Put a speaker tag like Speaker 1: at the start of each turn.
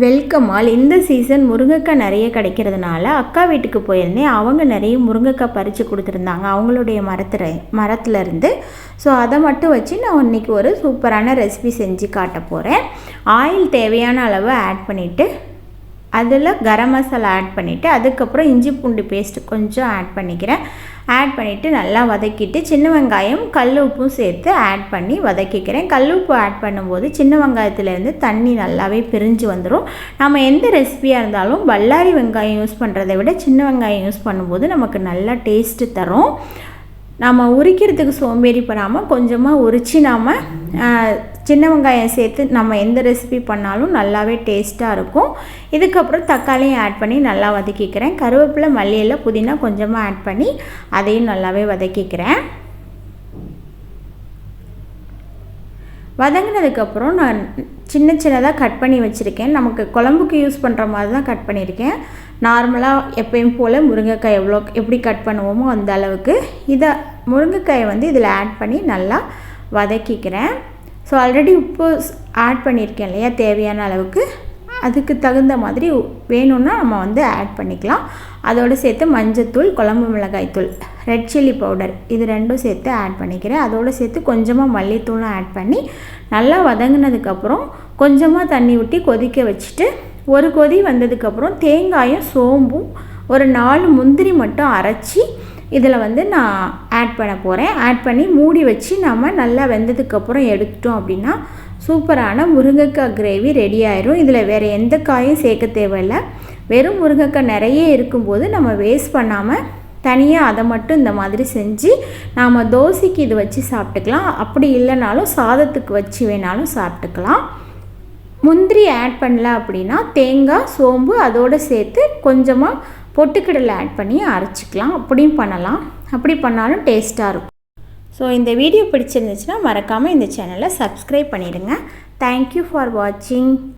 Speaker 1: Welcome all. இந்த season முருங்கைக்காய் நிறைய கிடைக்கிறதுனால அக்கா வீட்டுக்கு போயிருந்தேன். அவங்க நிறைய முருங்கைக்காய் பறித்து கொடுத்துருந்தாங்க அவங்களுடைய மரத்துலேருந்து. ஸோ அதை மட்டும் வச்சு நான் இன்றைக்கி ஒரு சூப்பரான ரெசிபி செஞ்சு காட்ட போகிறேன். ஆயில் தேவையான அளவு ஆட் பண்ணிவிட்டு அதில் கரம் மசாலா ஆட் பண்ணிவிட்டு அதுக்கப்புறம் இஞ்சி பூண்டு பேஸ்ட்டு கொஞ்சம் ஆட் பண்ணிக்கிறேன். ஆட் பண்ணிவிட்டு நல்லா வதக்கிட்டு சின்ன வெங்காயம் கல் உப்பும் சேர்த்து ஆட் பண்ணி வதக்கிக்கிறேன். கல் உப்பு ஆட் பண்ணும்போது சின்ன வெங்காயத்துலேருந்து தண்ணி நல்லாவே பிரிஞ்சு வந்துடும். நம்ம எந்த ரெசிபியாக இருந்தாலும் பல்லாரி வெங்காயம் யூஸ் பண்ணுறதை விட சின்ன வெங்காயம் யூஸ் பண்ணும்போது நமக்கு நல்லா டேஸ்ட்டு தரும். நம்ம உரிக்கிறதுக்கு சோம்பேறிப்படாமல் கொஞ்சமாக உரித்து நாம் சின்ன வெங்காயம் சேர்த்து நம்ம எந்த ரெசிபி பண்ணாலும் நல்லாவே டேஸ்ட்டாக இருக்கும். இதுக்கப்புறம் தக்காளியும் ஆட் பண்ணி நல்லா வதக்கிக்கிறேன். கருவேப்பிலை மல்லியில புதினா கொஞ்சமாக ஆட் பண்ணி அதையும் நல்லாவே வதக்கிக்கிறேன். வதங்கினதுக்கப்புறம் நான் சின்னதாக கட் பண்ணி வச்சுருக்கேன். நமக்கு குழம்புக்கு யூஸ் பண்ணுற மாதிரி தான் கட் பண்ணியிருக்கேன். நார்மலாக எப்பயும் போல் முருங்கைக்காய் எப்படி கட் பண்ணுவோமோ அந்த அளவுக்கு இதை முருங்கைக்காயை இதில் ஆட் பண்ணி நல்லா வதக்கிக்கிறேன். ஸோ ஆல்ரெடி உப்பு ஆட் பண்ணியிருக்கேன் இல்லையா, தேவையான அளவுக்கு. அதுக்கு தகுந்த மாதிரி வேணும்னா நம்ம ஆட் பண்ணிக்கலாம். அதோடு சேர்த்து மஞ்சத்தூள், குழம்பு மிளகாய்த்தூள், ரெட் சில்லி பவுடர் இது ரெண்டும் சேர்த்து ஆட் பண்ணிக்கிறேன். அதோடு சேர்த்து கொஞ்சமாக மல்லித்தூளும் ஆட் பண்ணி நல்லா வதங்கினதுக்கப்புறம் கொஞ்சமாக தண்ணி ஊற்றி கொதிக்க வச்சுட்டு ஒரு கொதி வந்ததுக்கப்புறம் தேங்காயும் சோம்பும் ஒரு 4 முந்திரி மட்டும் அரைச்சி இதில் நான் ஆட் பண்ண போகிறேன். ஆட் பண்ணி மூடி வச்சு நம்ம நல்லா வெந்ததுக்கப்புறம் எடுத்துட்டோம் அப்படின்னா சூப்பரான முருங்கைக்காய் கிரேவி ரெடி ஆயிரும். இதில் வேறு எந்த காயும் சேர்க்க தேவையில்லை. வெறும் முருங்கைக்காய் நிறைய இருக்கும்போது நம்ம வேஸ்ட் பண்ணாமல் தனியாக அதை மட்டும் இந்த மாதிரி செஞ்சு நாம் தோசைக்கு இது வச்சு சாப்பிட்டுக்கலாம். அப்படி இல்லைனாலும் சாதத்துக்கு வச்சு வேணாலும் சாப்பிட்டுக்கலாம். முந்திரி ஆட் பண்ணல அப்படின்னா தேங்காய் சோம்பு அதோடு சேர்த்து கொஞ்சமாக பொட்டுக்கடலை ஆட் பண்ணி அரைச்சிக்கலாம். அப்படியும் பண்ணலாம். அப்படி பண்ணாலும் டேஸ்ட்டாக இருக்கும். ஸோ இந்த வீடியோ பிடிச்சிருந்துச்சுன்னா மறக்காமல் இந்த சேனலை சப்ஸ்கிரைப் பண்ணிடுங்க. தேங்க்யூ ஃபார் வாட்சிங்.